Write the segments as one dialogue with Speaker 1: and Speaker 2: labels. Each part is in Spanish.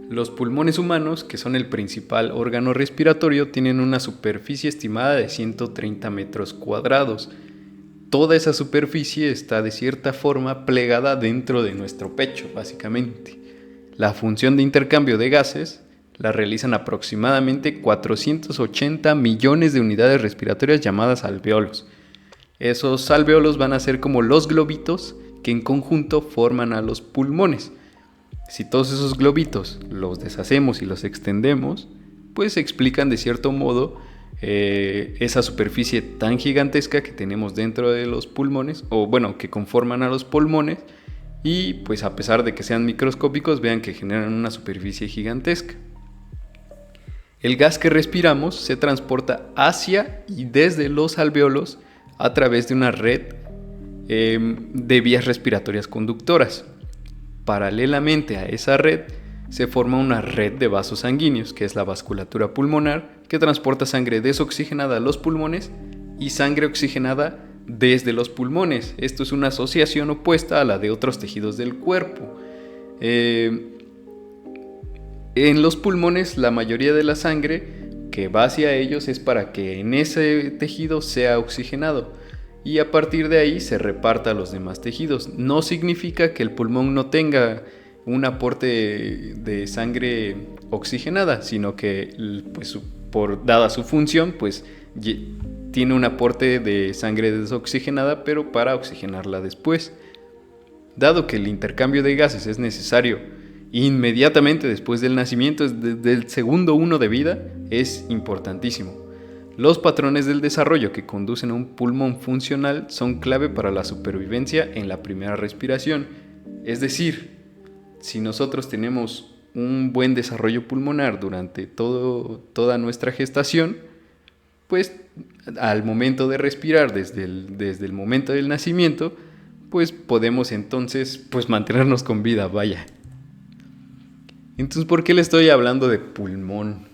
Speaker 1: Los pulmones humanos, que son el principal órgano respiratorio, tienen una superficie estimada de 130 metros cuadrados. Toda esa superficie está de cierta forma plegada dentro de nuestro pecho, básicamente. La función de intercambio de gases la realizan aproximadamente 480 millones de unidades respiratorias llamadas alvéolos. Esos alvéolos van a ser como los globitos que en conjunto forman a los pulmones. Si todos esos globitos los deshacemos y los extendemos, pues explican de cierto modo esa superficie tan gigantesca que tenemos dentro de los pulmones, o bueno, que conforman a los pulmones, y pues a pesar de que sean microscópicos, vean que generan una superficie gigantesca. El gas que respiramos se transporta hacia y desde los alvéolos a través de una red de vías respiratorias conductoras. Paralelamente a esa red se forma una red de vasos sanguíneos, que es la vasculatura pulmonar, que transporta sangre desoxigenada a los pulmones y sangre oxigenada desde los pulmones. Esto es una asociación opuesta a la de otros tejidos del cuerpo. En los pulmones, la mayoría de la sangre que va hacia ellos es para que en ese tejido sea oxigenado y a partir de ahí se reparta a los demás tejidos. No significa que el pulmón no tenga un aporte de sangre oxigenada, sino que pues, dada su función, pues tiene un aporte de sangre desoxigenada, pero para oxigenarla después. Dado que el intercambio de gases es necesario inmediatamente después del nacimiento, desde el segundo 1 de vida, es importantísimo. Los patrones del desarrollo que conducen a un pulmón funcional son clave para la supervivencia en la primera respiración. Es decir, si nosotros tenemos un buen desarrollo pulmonar durante toda nuestra gestación, pues al momento de respirar desde el momento del nacimiento, pues podemos entonces pues mantenernos con vida, vaya. Entonces, ¿por qué le estoy hablando de pulmón?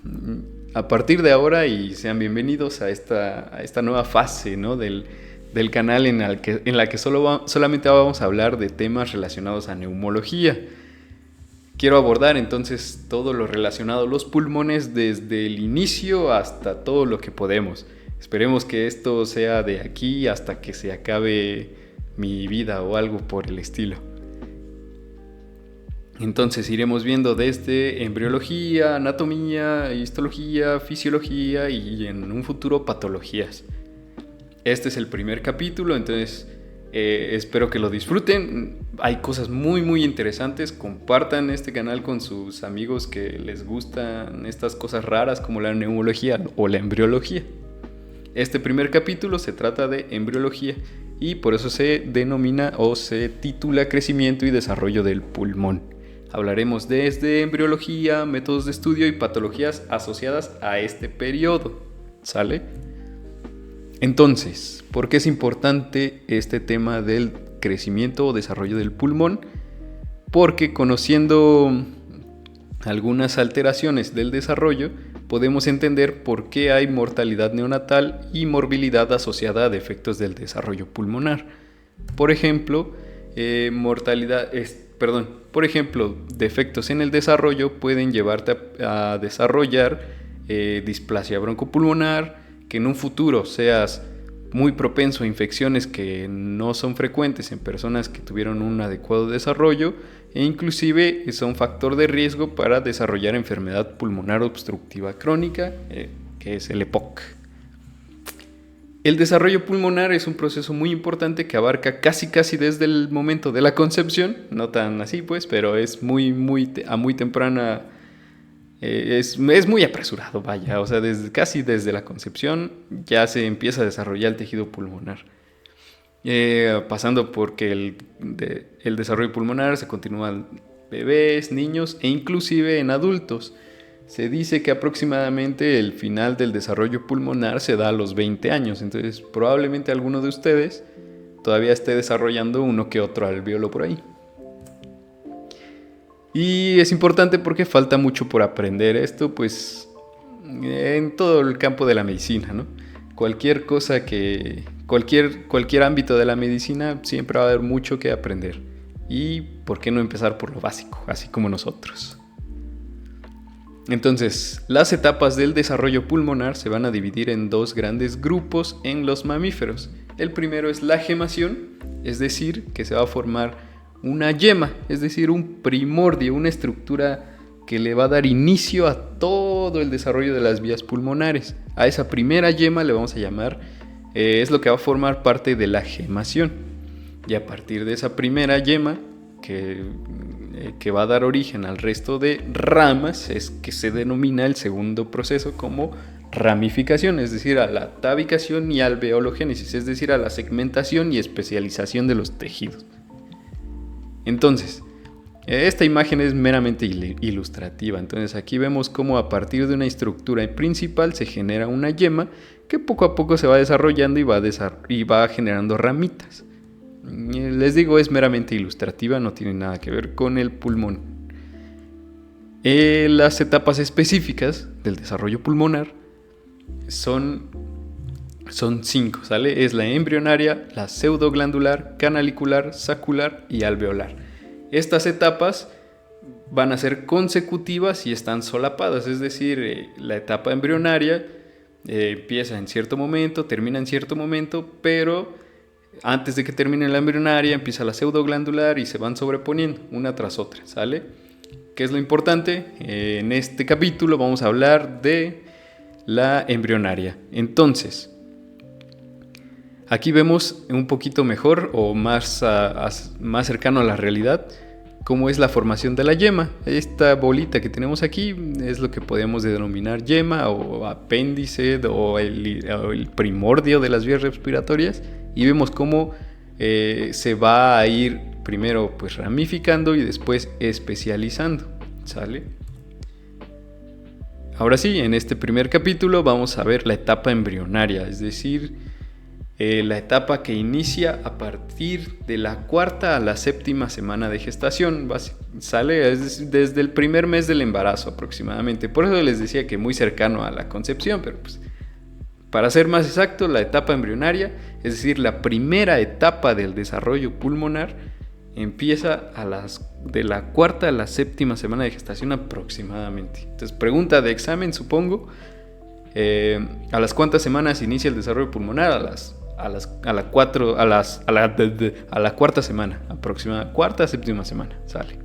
Speaker 1: A partir de ahora, y sean bienvenidos a esta nueva fase, ¿no? del canal en la que solamente vamos a hablar de temas relacionados a neumología. Quiero abordar entonces todo lo relacionado a los pulmones desde el inicio hasta todo lo que podemos. Esperemos que esto sea de aquí hasta que se acabe mi vida o algo por el estilo. Entonces iremos viendo desde embriología, anatomía, histología, fisiología y en un futuro patologías. Este es el primer capítulo, entonces espero que lo disfruten. Hay cosas muy muy interesantes. Compartan este canal con sus amigos que les gustan estas cosas raras como la neumología o la embriología. Este primer capítulo se trata de embriología y por eso se denomina o se titula Crecimiento y Desarrollo del Pulmón. Hablaremos desde embriología, métodos de estudio y patologías asociadas a este periodo. ¿Sale? Entonces, ¿por qué es importante este tema del crecimiento o desarrollo del pulmón? Porque conociendo algunas alteraciones del desarrollo, podemos entender por qué hay mortalidad neonatal y morbilidad asociada a defectos del desarrollo pulmonar. Por ejemplo, defectos en el desarrollo pueden llevarte a desarrollar displasia broncopulmonar, que en un futuro seas muy propenso a infecciones que no son frecuentes en personas que tuvieron un adecuado desarrollo e inclusive son factor de riesgo para desarrollar enfermedad pulmonar obstructiva crónica, que es el EPOC. El desarrollo pulmonar es un proceso muy importante que abarca casi desde el momento de la concepción, no tan así pues, pero es muy temprana, es muy apresurado, vaya, o sea, casi desde la concepción ya se empieza a desarrollar el tejido pulmonar. Pasando porque el desarrollo pulmonar se continúa en bebés, niños e inclusive en adultos. Se dice que aproximadamente el final del desarrollo pulmonar se da a los 20 años, entonces probablemente alguno de ustedes todavía esté desarrollando uno que otro alvéolo por ahí. Y es importante porque falta mucho por aprender esto, pues en todo el campo de la medicina, ¿no? Cualquier ámbito de la medicina siempre va a haber mucho que aprender. Y ¿por qué no empezar por lo básico, así como nosotros? Entonces, las etapas del desarrollo pulmonar se van a dividir en dos grandes grupos en los mamíferos. El primero es la gemación, es decir, que se va a formar una yema, es decir, un primordio, una estructura que le va a dar inicio a todo el desarrollo de las vías pulmonares. A esa primera yema le vamos a llamar, es lo que va a formar parte de la gemación. Y a partir de esa primera yema, que va a dar origen al resto de ramas, es que se denomina el segundo proceso como ramificación, es decir, a la tabicación y alveologénesis, es decir, a la segmentación y especialización de los tejidos. Entonces, esta imagen es meramente ilustrativa. Entonces aquí vemos cómo a partir de una estructura principal se genera una yema que poco a poco se va desarrollando y va generando ramitas. Les digo, es meramente ilustrativa, no tiene nada que ver con el pulmón. Las etapas específicas del desarrollo pulmonar son 5, ¿sale? Es la embrionaria, la pseudoglandular, canalicular, sacular y alveolar. Estas etapas van a ser consecutivas y están solapadas, es decir, la etapa embrionaria empieza en cierto momento, termina en cierto momento, pero antes de que termine la embrionaria empieza la pseudoglandular y se van sobreponiendo una tras otra, ¿sale? ¿Qué es lo importante? En este capítulo vamos a hablar de la embrionaria. Entonces, aquí vemos un poquito mejor o más cercano a la realidad cómo es la formación de la yema. Esta bolita que tenemos aquí es lo que podemos denominar yema o apéndice o el primordio de las vías respiratorias, y vemos cómo se va a ir primero pues ramificando y después especializando, ¿sale? Ahora sí, en este primer capítulo vamos a ver la etapa embrionaria, es decir, la etapa que inicia a partir de la 4ª a la 7ª semana de gestación, sale desde el primer mes del embarazo aproximadamente. Por eso les decía que muy cercano a la concepción, pero pues, para ser más exacto, la etapa embrionaria, es decir, la primera etapa del desarrollo pulmonar, empieza de la 4ª a la 7ª semana de gestación aproximadamente. Entonces, pregunta de examen, supongo. ¿A las cuántas semanas inicia el desarrollo pulmonar? A la 4ª semana, aproximadamente 4ª, 7ª semana, sale.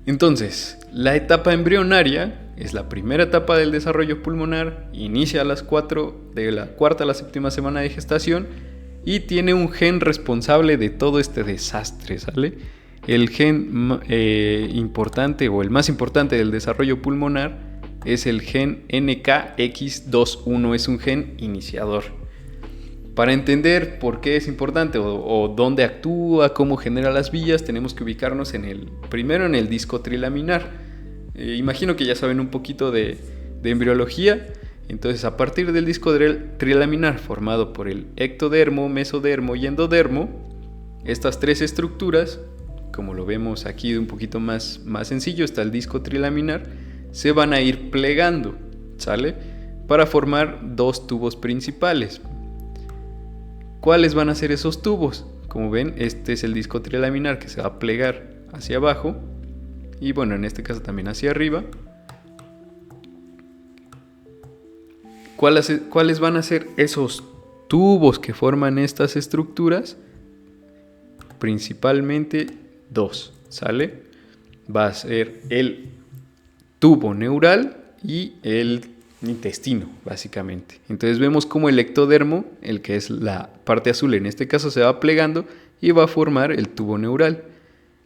Speaker 1: Entonces, la etapa embrionaria es la primera etapa del desarrollo pulmonar, inicia de la 4ª a la 7ª semana de gestación y tiene un gen responsable de todo este desastre, ¿sale? El gen importante o el más importante del desarrollo pulmonar es el gen NKX21, es un gen iniciador. Para entender por qué es importante o dónde actúa, cómo genera las vías, tenemos que ubicarnos primero en el disco trilaminar. Imagino que ya saben un poquito de embriología. Entonces, a partir del disco trilaminar formado por el ectodermo, mesodermo y endodermo, estas tres estructuras, como lo vemos aquí de un poquito más sencillo, está el disco trilaminar, se van a ir plegando, ¿sale? Para formar dos tubos principales. ¿Cuáles van a ser esos tubos? Como ven, este es el disco trilaminar que se va a plegar hacia abajo y bueno, en este caso también hacia arriba. ¿Cuáles van a ser esos tubos que forman estas estructuras? Principalmente dos, ¿sale? Va a ser el tubo neural y el intestino, básicamente. Entonces vemos como el ectodermo, el que es la parte azul en este caso, se va plegando y va a formar el tubo neural.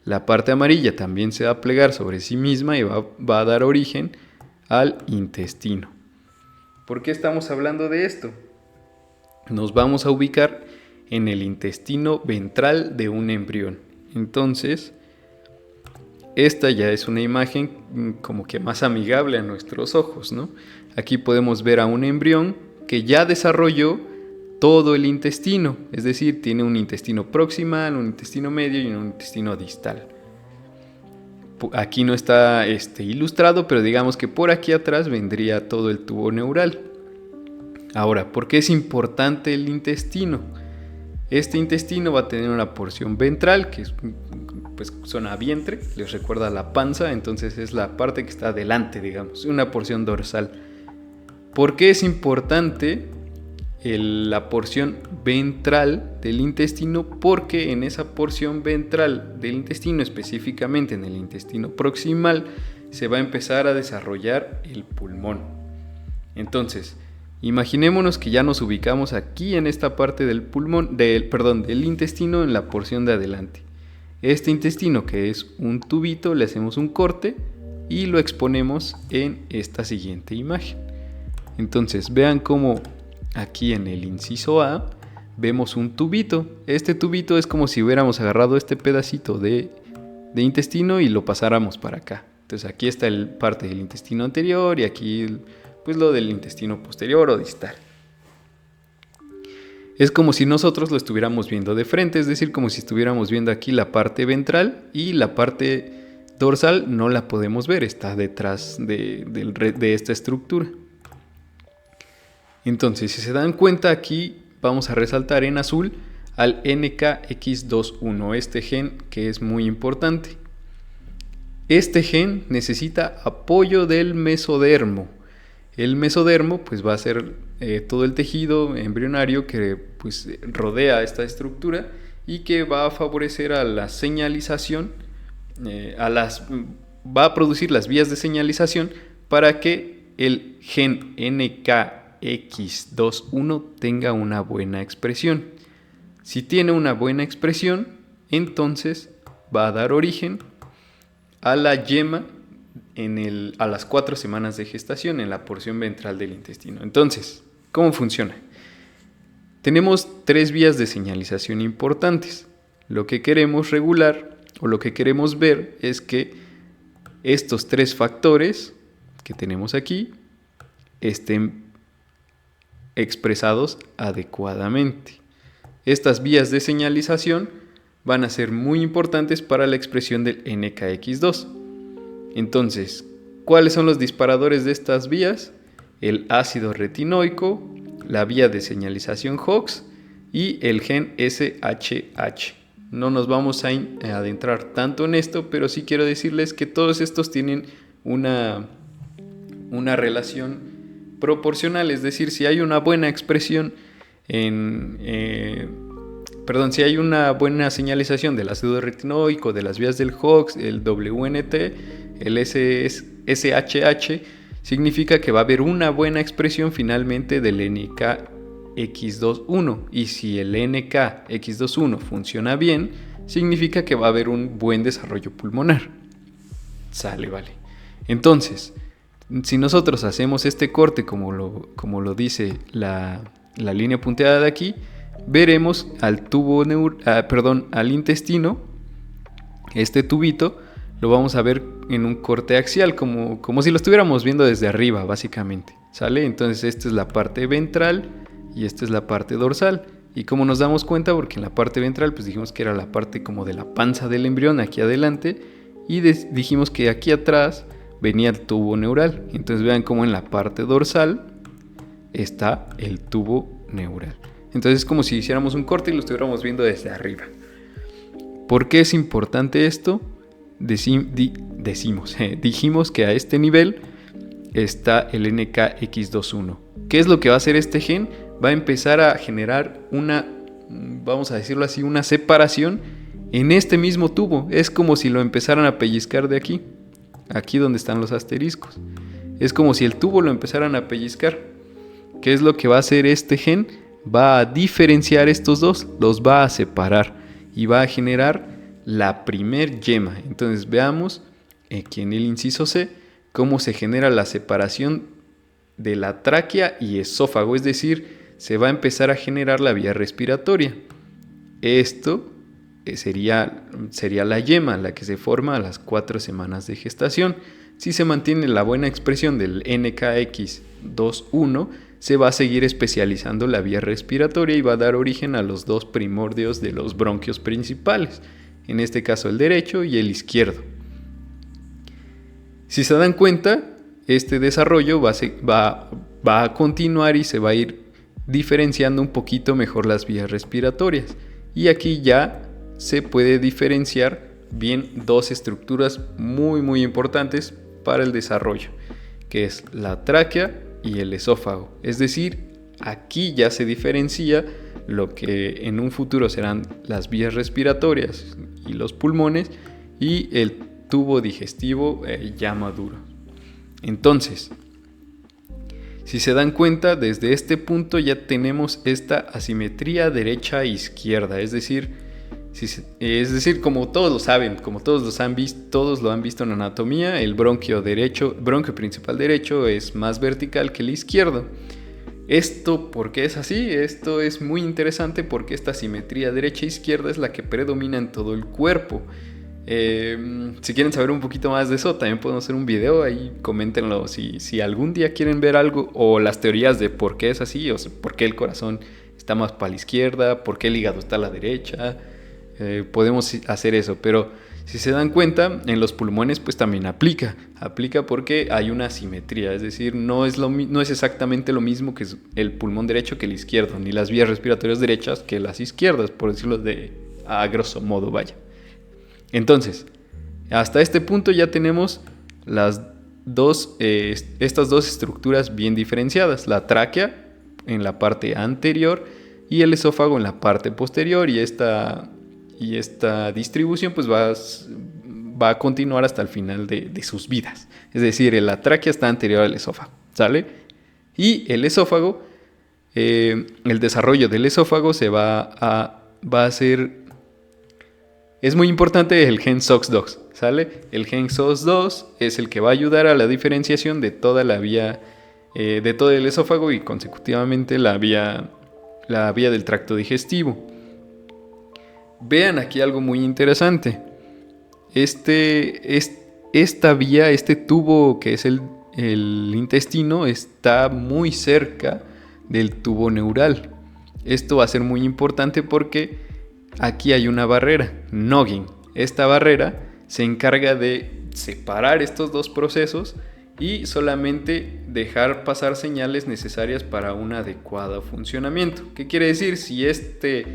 Speaker 1: La parte amarilla también se va a plegar sobre sí misma y va a dar origen al intestino. ¿Por qué estamos hablando de esto? Nos vamos a ubicar en el intestino ventral de un embrión. Entonces, esta ya es una imagen como que más amigable a nuestros ojos, ¿no? Aquí podemos ver a un embrión que ya desarrolló todo el intestino, es decir, tiene un intestino proximal, un intestino medio y un intestino distal. Aquí no está ilustrado, pero digamos que por aquí atrás vendría todo el tubo neural. Ahora, ¿por qué es importante el intestino? Este intestino va a tener una porción ventral, que es pues suena a vientre, les recuerda a la panza, entonces es la parte que está delante, digamos, una porción dorsal. ¿Por qué es importante la porción ventral del intestino? Porque en esa porción ventral del intestino, específicamente en el intestino proximal, se va a empezar a desarrollar el pulmón. Entonces, imaginémonos que ya nos ubicamos aquí en esta parte del pulmón, del intestino, en la porción de adelante. Este intestino, que es un tubito, le hacemos un corte y lo exponemos en esta siguiente imagen. Entonces, vean cómo aquí en el inciso A vemos un tubito. Este tubito es como si hubiéramos agarrado este pedacito de intestino y lo pasáramos para acá. Entonces aquí está parte del intestino anterior y aquí pues lo del intestino posterior o distal. Es como si nosotros lo estuviéramos viendo de frente, es decir, como si estuviéramos viendo aquí la parte ventral y la parte dorsal no la podemos ver, está detrás de esta estructura. Entonces, si se dan cuenta, aquí vamos a resaltar en azul al NKX21, este gen que es muy importante. Este gen necesita apoyo del mesodermo. El mesodermo pues va a ser todo el tejido embrionario que pues rodea esta estructura y que va a favorecer a la señalización, va a producir las vías de señalización para que el gen NKX21 tenga una buena expresión. Si tiene una buena expresión, entonces va a dar origen a la yema a las 4 semanas de gestación en la porción ventral del intestino. Entonces, ¿cómo funciona? Tenemos 3 vías de señalización importantes. Lo que queremos regular o lo que queremos ver es que estos 3 factores que tenemos aquí estén expresados adecuadamente. Estas vías de señalización van a ser muy importantes para la expresión del NKX2. Entonces, ¿cuáles son los disparadores de estas vías? El ácido retinoico, la vía de señalización HOX y el gen SHH. No nos vamos a adentrar tanto en esto, pero sí quiero decirles que todos estos tienen una relación proporcional, es decir, si hay una buena expresión si hay una buena señalización del ácido retinoico, de las vías del HOX, el WNT, el SHH, significa que va a haber una buena expresión finalmente del NKX21. Y si el NKX21 funciona bien, significa que va a haber un buen desarrollo pulmonar. Sale, vale. Entonces, si nosotros hacemos este corte como lo dice la línea punteada de aquí, veremos al intestino, este tubito, lo vamos a ver en un corte axial, como si lo estuviéramos viendo desde arriba, básicamente, ¿sale? Entonces esta es la parte ventral y esta es la parte dorsal. Y como nos damos cuenta, porque en la parte ventral pues dijimos que era la parte como de la panza del embrión, aquí adelante, y dijimos que aquí atrás venía el tubo neural. Entonces vean cómo en la parte dorsal está el tubo neural. Entonces es como si hiciéramos un corte y lo estuviéramos viendo desde arriba. ¿Por qué es importante esto? Dijimos que a este nivel está el NKX21. ¿Qué es lo que va a hacer este gen? Va a empezar a generar vamos a decirlo así, una separación en este mismo tubo. Es como si lo empezaran a pellizcar de aquí donde están los asteriscos. Es como si el tubo lo empezaran a pellizcar. ¿Qué es lo que va a hacer este gen? Va a diferenciar estos dos, los va a separar y va a generar la primer yema. Entonces veamos aquí en el inciso C cómo se genera la separación de la tráquea y esófago, es decir, se va a empezar a generar la vía respiratoria. Esto sería la yema, la que se forma a las 4 semanas de gestación. Si se mantiene la buena expresión del NKX21, se va a seguir especializando la vía respiratoria y va a dar origen a los 2 primordios de los bronquios principales, en este caso el derecho y el izquierdo. Si se dan cuenta, este desarrollo va a continuar y se va a ir diferenciando un poquito mejor las vías respiratorias. Y aquí ya se puede diferenciar bien dos estructuras muy muy importantes para el desarrollo, que es la tráquea y el esófago. Es decir, aquí ya se diferencia lo que en un futuro serán las vías respiratorias y los pulmones y el tubo digestivo ya maduro. Entonces, si se dan cuenta, desde este punto ya tenemos esta asimetría derecha-izquierda, es decir, como todos lo saben, como todos lo han visto en anatomía, el bronquio principal derecho es más vertical que el izquierdo. ¿Esto por qué es así? Esto es muy interesante porque esta simetría derecha-izquierda es la que predomina en todo el cuerpo. Si quieren saber un poquito más de eso, también podemos hacer un video, ahí coméntenlo si algún día quieren ver algo o las teorías de por qué es así, o sea, por qué el corazón está más para la izquierda, por qué el hígado está a la derecha. Podemos hacer eso, pero si se dan cuenta, en los pulmones pues también aplica porque hay una asimetría, es decir, no es exactamente lo mismo que el pulmón derecho que el izquierdo, ni las vías respiratorias derechas que las izquierdas, por decirlo a grosso modo, vaya. Entonces, hasta este punto ya tenemos estas dos estructuras bien diferenciadas, la tráquea en la parte anterior y el esófago en la parte posterior, y esta distribución pues va a continuar hasta el final de sus vidas. Es decir, la tráquea está anterior al esófago, ¿sale? Y el esófago, el desarrollo del esófago va a hacer... Es muy importante el gen SOX2, ¿sale? El gen SOX2 es el que va a ayudar a la diferenciación de toda la vía, de todo el esófago y consecutivamente la vía del tracto digestivo. Vean aquí algo muy interesante. Esta vía, este tubo que es el intestino, está muy cerca del tubo neural. Esto va a ser muy importante porque aquí hay una barrera, Noggin. Esta barrera se encarga de separar estos dos procesos y solamente dejar pasar señales necesarias para un adecuado funcionamiento. ¿Qué quiere decir? Si este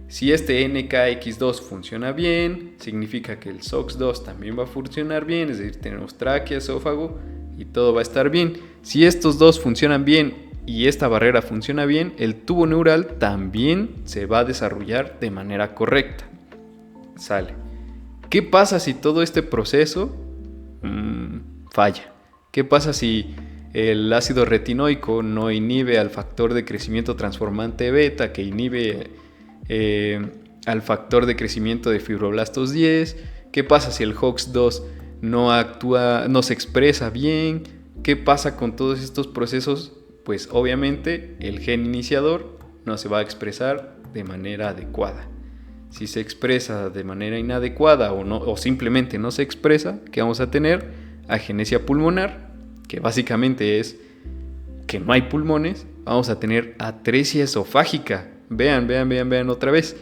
Speaker 1: NKX2 funciona bien, significa que el SOX2 también va a funcionar bien, es decir, tenemos tráquea, esófago y todo va a estar bien. Si estos dos funcionan bien y esta barrera funciona bien, el tubo neural también se va a desarrollar de manera correcta. Sale. ¿Qué pasa si todo este proceso falla? ¿Qué pasa si el ácido retinoico no inhibe al factor de crecimiento transformante beta, que inhibe al factor de crecimiento de fibroblastos 10? ¿Qué pasa si el HOX2 no se expresa bien? ¿Qué pasa con todos estos procesos? Pues obviamente el gen iniciador no se va a expresar de manera adecuada. Si se expresa de manera inadecuada o simplemente no se expresa, ¿qué vamos a tener? Agenesia pulmonar, que básicamente es que no hay pulmones. Vamos a tener atresia esofágica. Vean otra vez.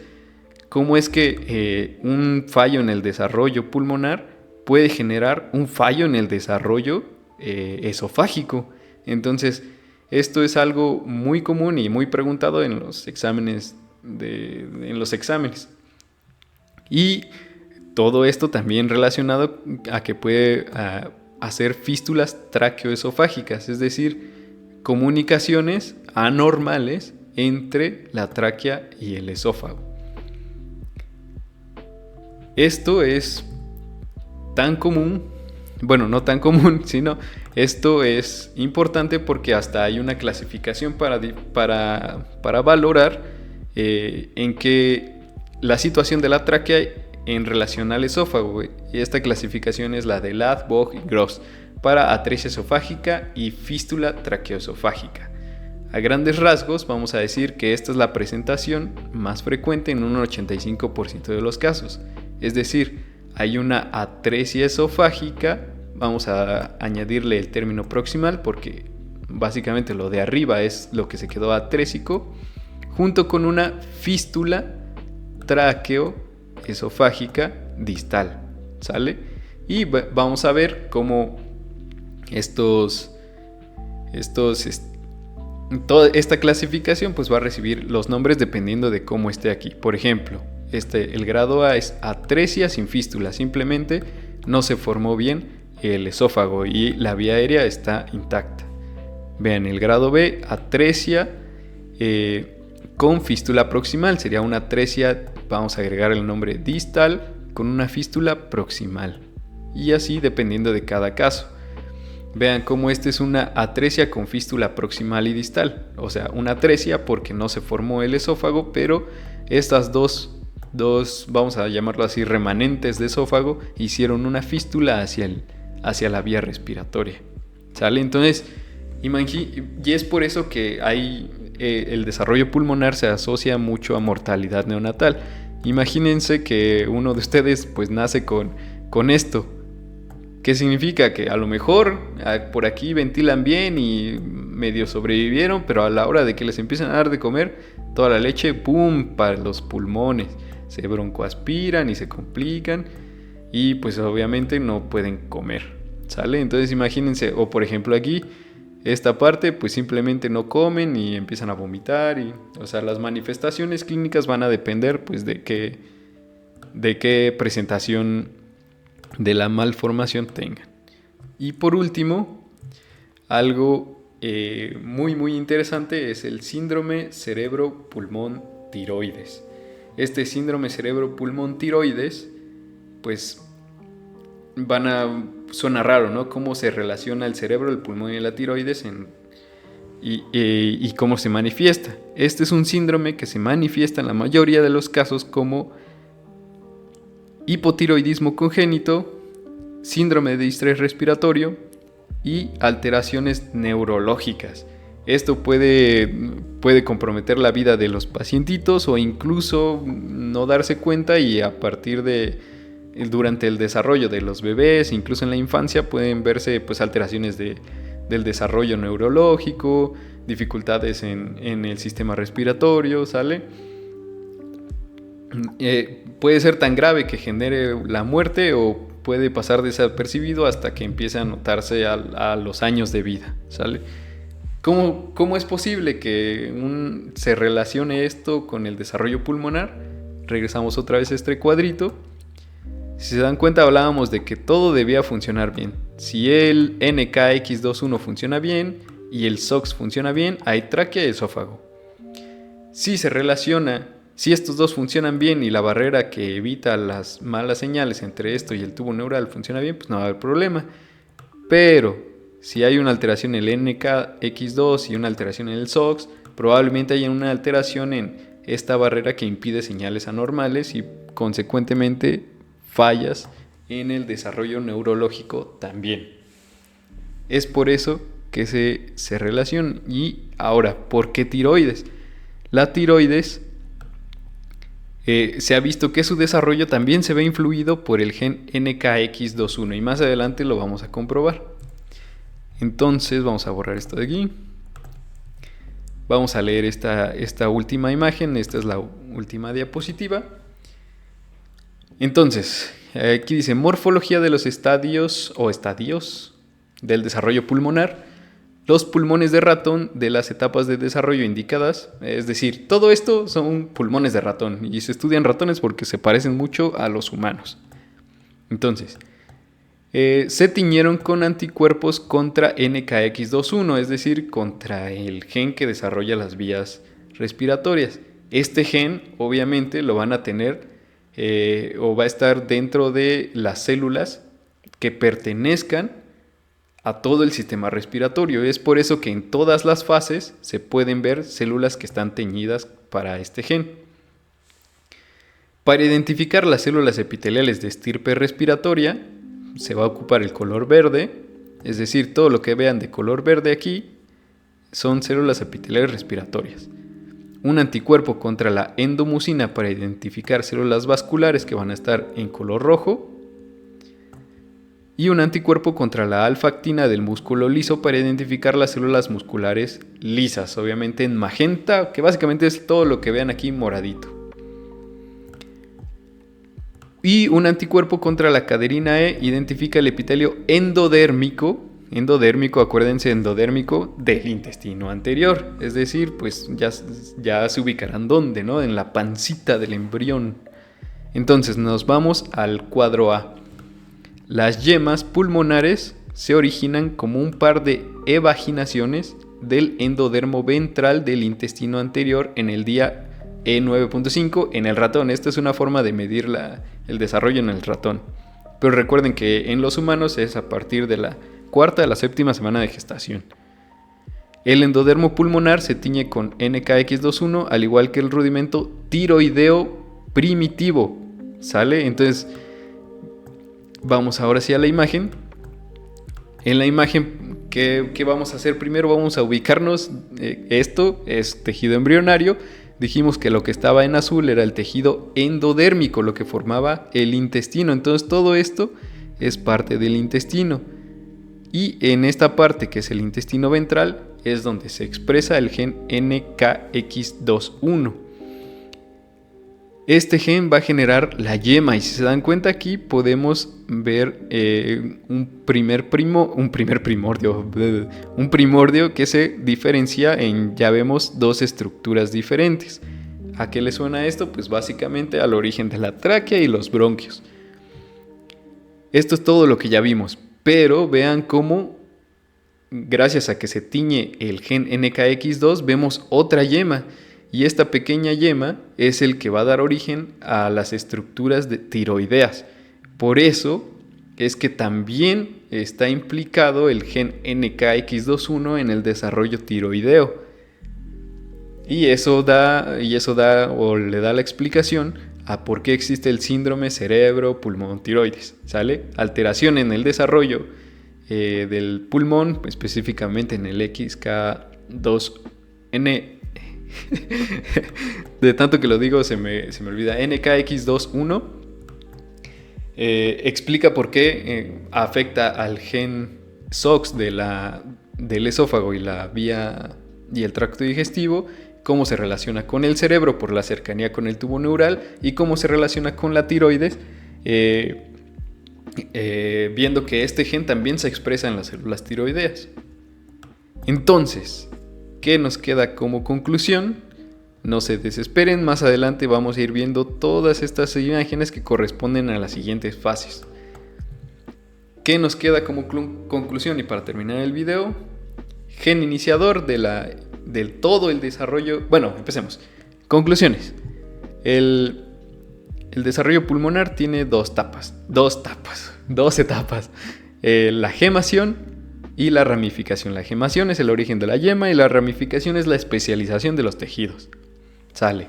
Speaker 1: ¿Cómo es que un fallo en el desarrollo pulmonar puede generar un fallo en el desarrollo esofágico? Entonces, esto es algo muy común y muy preguntado en los exámenes. Y todo esto también relacionado a que puede hacer fístulas traqueoesofágicas, es decir, comunicaciones anormales entre la tráquea y el esófago. Esto es tan común, bueno, no tan común, sino esto es importante porque hasta hay una clasificación para valorar en que la situación de la tráquea en relación al esófago. Y esta clasificación es la de Ladd, Vogt y Gross para atresia esofágica y fístula traqueoesofágica. A grandes rasgos vamos a decir que esta es la presentación más frecuente en un 85% de los casos. Es decir, hay una atresia esofágica, vamos a añadirle el término proximal porque básicamente lo de arriba es lo que se quedó atrésico, junto con una fístula traqueoesofágica distal, ¿sale? Y vamos a ver cómo toda esta clasificación pues va a recibir los nombres dependiendo de cómo esté aquí. Por ejemplo, el grado A es atresia sin fístula, simplemente no se formó bien el esófago y la vía aérea está intacta. Vean, el grado B, atresia con fístula proximal, sería una atresia, vamos a agregar el nombre distal, con una fístula proximal. Y así dependiendo de cada caso. Vean cómo esta es una atresia con fístula proximal y distal. O sea, una atresia porque no se formó el esófago, pero estas dos, vamos a llamarlo así, remanentes de esófago, hicieron una fístula hacia la vía respiratoria. ¿Sale? Entonces, y es por eso que el desarrollo pulmonar se asocia mucho a mortalidad neonatal. Imagínense que uno de ustedes pues nace con esto. ¿Qué significa? Que a lo mejor por aquí ventilan bien y medio sobrevivieron, pero a la hora de que les empiezan a dar de comer, toda la leche, ¡pum!, para los pulmones. Se broncoaspiran y se complican y pues obviamente no pueden comer. ¿Sale? Entonces imagínense, o por ejemplo aquí, esta parte pues simplemente no comen y empiezan a vomitar. O sea, las manifestaciones clínicas van a depender pues de qué presentación de la malformación tengan. Y por último, algo muy muy interesante es el síndrome cerebro-pulmón-tiroides. Este síndrome cerebro-pulmón-tiroides, pues suena raro, ¿no? Cómo se relaciona el cerebro, el pulmón y la tiroides y cómo se manifiesta. Este es un síndrome que se manifiesta en la mayoría de los casos como hipotiroidismo congénito, síndrome de distrés respiratorio y alteraciones neurológicas. Esto puede comprometer la vida de los pacientitos o incluso no darse cuenta y a partir durante el desarrollo de los bebés, incluso en la infancia, pueden verse pues alteraciones del desarrollo neurológico, dificultades en el sistema respiratorio, ¿sale? Puede ser tan grave que genere la muerte o puede pasar desapercibido hasta que empiece a notarse a los años de vida, ¿sale? ¿Cómo es posible que se relacione esto con el desarrollo pulmonar? Regresamos otra vez a este cuadrito. Si se dan cuenta, hablábamos de que todo debía funcionar bien. Si el NKX21 funciona bien y el SOX funciona bien, hay tráquea y esófago. Si estos dos funcionan bien y la barrera que evita las malas señales entre esto y el tubo neural funciona bien, pues no va a haber problema. Pero si hay una alteración en el NKX2 y una alteración en el SOX, probablemente haya una alteración en esta barrera que impide señales anormales y consecuentemente fallas en el desarrollo neurológico también. Es por eso que se relacionan. Y ahora, ¿por qué tiroides? La tiroides se ha visto que su desarrollo también se ve influido por el gen NKX21 y más adelante lo vamos a comprobar. Entonces vamos a borrar esto de aquí. Vamos a leer esta última imagen. Esta es la última diapositiva. Entonces, aquí dice morfología de los estadios del desarrollo pulmonar. Los pulmones de ratón de las etapas de desarrollo indicadas, es decir, todo esto son pulmones de ratón y se estudian ratones porque se parecen mucho a los humanos. Entonces, se tiñeron con anticuerpos contra NKX21, es decir, contra el gen que desarrolla las vías respiratorias. Este gen, obviamente, lo van a tener o va a estar dentro de las células que pertenezcan a todo el sistema respiratorio. Es por eso que en todas las fases se pueden ver células que están teñidas para este gen. Para identificar las células epiteliales de estirpe respiratoria, se va a ocupar el color verde, es decir, todo lo que vean de color verde aquí son células epiteliales respiratorias. Un anticuerpo contra la endomucina para identificar células vasculares que van a estar en color rojo. Y un anticuerpo contra la alfa-actina del músculo liso para identificar las células musculares lisas, obviamente en magenta, que básicamente es todo lo que vean aquí moradito. Y un anticuerpo contra la caderina E identifica el epitelio endodérmico, acuérdense, endodérmico del intestino anterior, es decir, pues ya se ubicarán dónde, ¿no? En la pancita del embrión, Entonces nos vamos al cuadro A. Las yemas pulmonares se originan como un par de evaginaciones del endodermo ventral del intestino anterior en el día E9.5 en el ratón. Esta es una forma de medir el desarrollo en el ratón. Pero recuerden que en los humanos es a partir de la cuarta a la séptima semana de gestación. El endodermo pulmonar se tiñe con NKX2.1, al igual que el rudimento tiroideo primitivo. ¿Sale? Entonces, vamos ahora sí a la imagen. En la imagen, ¿qué vamos a hacer? Primero vamos a ubicarnos. Esto es tejido embrionario. Dijimos que lo que estaba en azul era el tejido endodérmico, lo que formaba el intestino. Entonces todo esto es parte del intestino. Y en esta parte, que es el intestino ventral, es donde se expresa el gen NKX2.1. Este gen va a generar la yema, y si se dan cuenta aquí podemos ver un primordio que se diferencia en, ya vemos, dos estructuras diferentes. ¿A qué le suena esto? Pues básicamente al origen de la tráquea y los bronquios. Esto es todo lo que ya vimos, pero vean cómo, gracias a que se tiñe el gen NKX2, vemos otra yema. Y esta pequeña yema es el que va a dar origen a las estructuras tiroideas. Por eso es que también está implicado el gen NKX2.1 en el desarrollo tiroideo. Y eso da o le da la explicación a por qué existe el síndrome cerebro-pulmón-tiroides. ¿Sale? Alteración en el desarrollo del pulmón, específicamente en el XK2N. De tanto que lo digo se me olvida. NKX2.1 explica por qué afecta al gen SOX del esófago y la vía y el tracto digestivo, cómo se relaciona con el cerebro por la cercanía con el tubo neural y cómo se relaciona con la tiroides, viendo que este gen también se expresa en las células tiroideas. Entonces, ¿qué nos queda como conclusión? No se desesperen, más adelante vamos a ir viendo todas estas imágenes que corresponden a las siguientes fases. ¿Qué nos queda como conclusión? Y para terminar el video, gen iniciador del todo el desarrollo. Bueno, empecemos. Conclusiones. El desarrollo pulmonar tiene dos etapas. La gemación y la ramificación. La gemación es el origen de la yema y la ramificación es la especialización de los tejidos. Sale.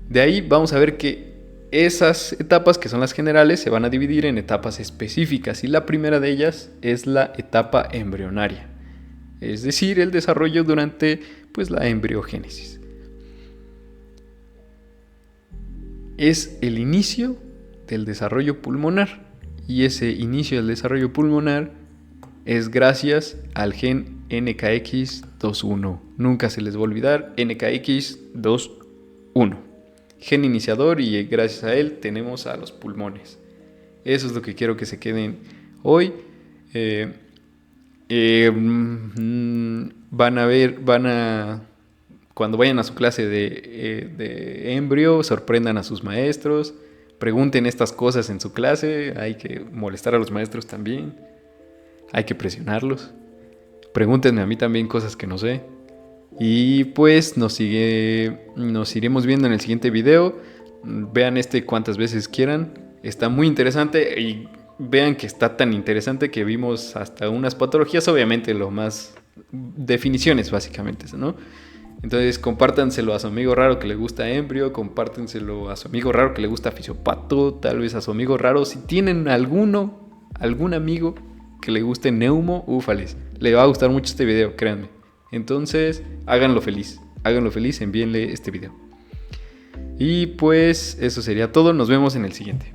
Speaker 1: De ahí vamos a ver que esas etapas, que son las generales, se van a dividir en etapas específicas, y la primera de ellas es la etapa embrionaria, es decir, el desarrollo durante la embriogénesis. Es el inicio del desarrollo pulmonar, y ese inicio del desarrollo pulmonar es gracias al gen NKX2.1. Nunca se les va a olvidar, NKX2.1. Gen iniciador, y gracias a él tenemos a los pulmones. Eso es lo que quiero que se queden hoy. Cuando vayan a su clase de embrio, sorprendan a sus maestros. Pregunten estas cosas en su clase. Hay que molestar a los maestros también. Hay que presionarlos. Pregúntenme a mí también cosas que no sé. Y pues nos iremos viendo en el siguiente video. Vean cuantas veces quieran. Está muy interesante. Y vean que está tan interesante que vimos hasta unas patologías. Obviamente lo más definiciones básicamente, ¿no? Entonces compártanselo a su amigo raro que le gusta embrio. Compártenselo a su amigo raro que le gusta fisiopato. Tal vez a su amigo raro. Si tienen algún amigo que le guste neumo, ufales, le va a gustar mucho este video, créanme. Entonces, háganlo feliz, envíenle este video. Y pues eso sería todo, nos vemos en el siguiente.